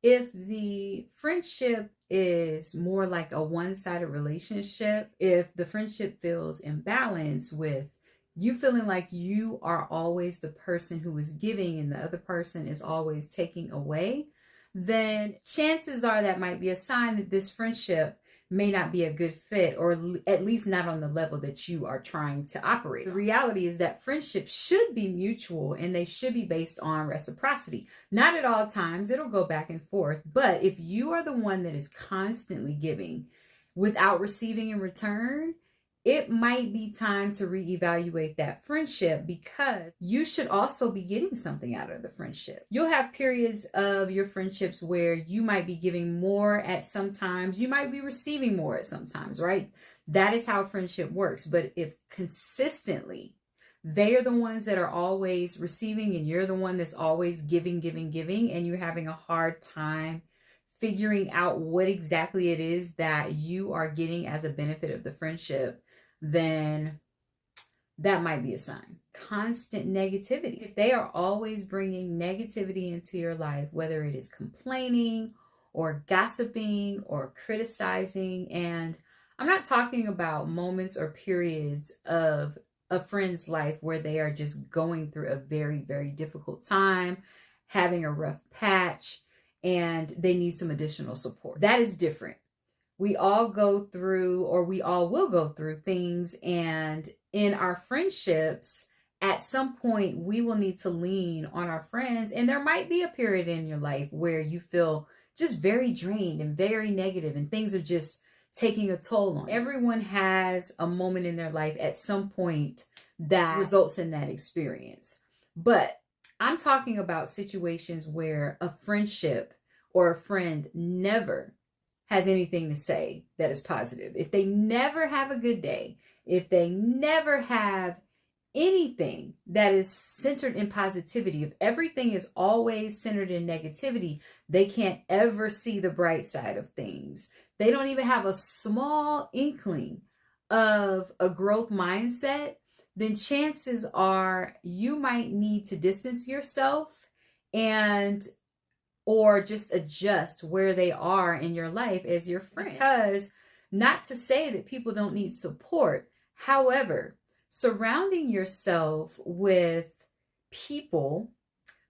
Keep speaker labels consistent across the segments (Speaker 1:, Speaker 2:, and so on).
Speaker 1: If the friendship is more like a one-sided relationship, if the friendship feels imbalanced with you feeling like you are always the person who is giving and the other person is always taking away, then chances are that might be a sign that this friendship may not be a good fit, or at least not on the level that you are trying to operate. The reality is that friendships should be mutual and they should be based on reciprocity. Not at all times, it'll go back and forth, but if you are the one that is constantly giving without receiving in return, it might be time to reevaluate that friendship, because you should also be getting something out of the friendship. You'll have periods of your friendships where you might be giving more at some times, you might be receiving more at some times, right? That is how friendship works. But if consistently they are the ones that are always receiving and you're the one that's always giving, and you're having a hard time figuring out what exactly it is that you are getting as a benefit of the friendship, then that might be a sign. Constant negativity. If they are always bringing negativity into your life, whether it is complaining or gossiping or criticizing, and I'm not talking about moments or periods of a friend's life where they are just going through a very, very difficult time, having a rough patch, and they need some additional support. That is different. We all go through, or we all will go through things, and in our friendships, at some point, we will need to lean on our friends, and there might be a period in your life where you feel just very drained and very negative, and things are just taking a toll on you. Everyone has a moment in their life at some point that results in that experience. But I'm talking about situations where a friendship or a friend never has anything to say that is positive. If they never have a good day, if they never have anything that is centered in positivity, if everything is always centered in negativity, they can't ever see the bright side of things. They don't even have a small inkling of a growth mindset, then chances are you might need to distance yourself and or just adjust where they are in your life as your friend. Because not to say that people don't need support. However, surrounding yourself with people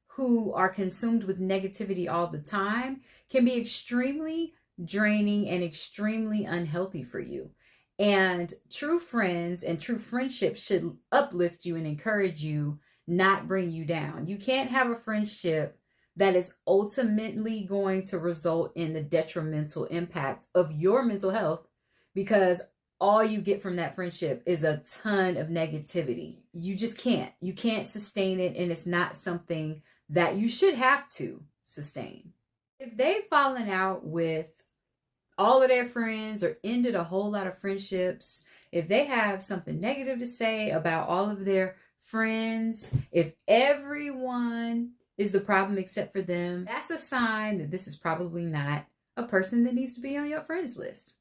Speaker 1: who are consumed with negativity all the time can be extremely draining and extremely unhealthy for you. And true friends and true friendships should uplift you and encourage you, not bring you down. You can't have a friendship that is ultimately going to result in the detrimental impact of your mental health, because all you get from that friendship is a ton of negativity. You just can't. You can't sustain it, and it's not something that you should have to sustain. If they've fallen out with all of their friends or ended a whole lot of friendships, if they have something negative to say about all of their friends, if everyone is the problem except for them, that's a sign that this is probably not a person that needs to be on your friends list.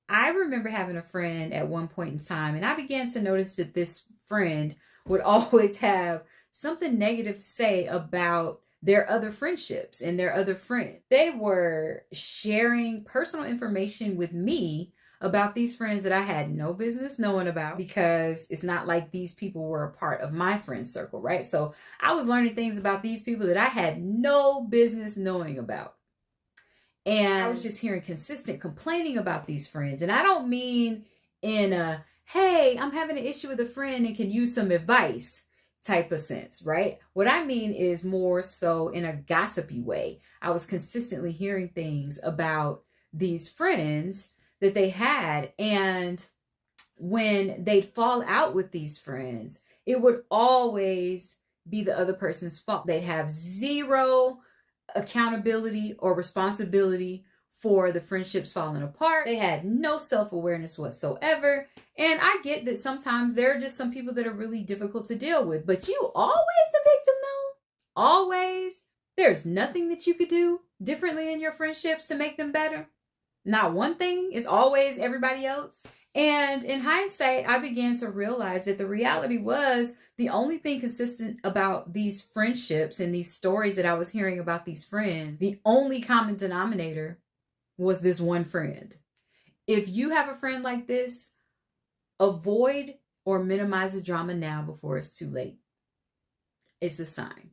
Speaker 1: I remember having a friend at one point in time, and I began to notice that this friend would always have something negative to say about their other friendships and their other friends. They were sharing personal information with me about these friends that I had no business knowing about, because it's not like these people were a part of my friend circle, right? So I was learning things about these people that I had no business knowing about. And I was just hearing consistent complaining about these friends. And I don't mean in a, hey, I'm having an issue with a friend and can use some advice type of sense, right? What I mean is more so in a gossipy way. I was consistently hearing things about these friends that they had, and when they'd fall out with these friends, it would always be the other person's fault. They'd have zero accountability or responsibility for the friendships falling apart. They had no self-awareness whatsoever. And I get that sometimes there are just some people that are really difficult to deal with, but you always the victim though? Always? There's nothing that you could do differently in your friendships to make them better? Not one thing? It's always everybody else? And in hindsight, I began to realize that the reality was the only thing consistent about these friendships and these stories that I was hearing about these friends, the only common denominator was this one friend. If you have a friend like this, avoid or minimize the drama now before it's too late. It's a sign.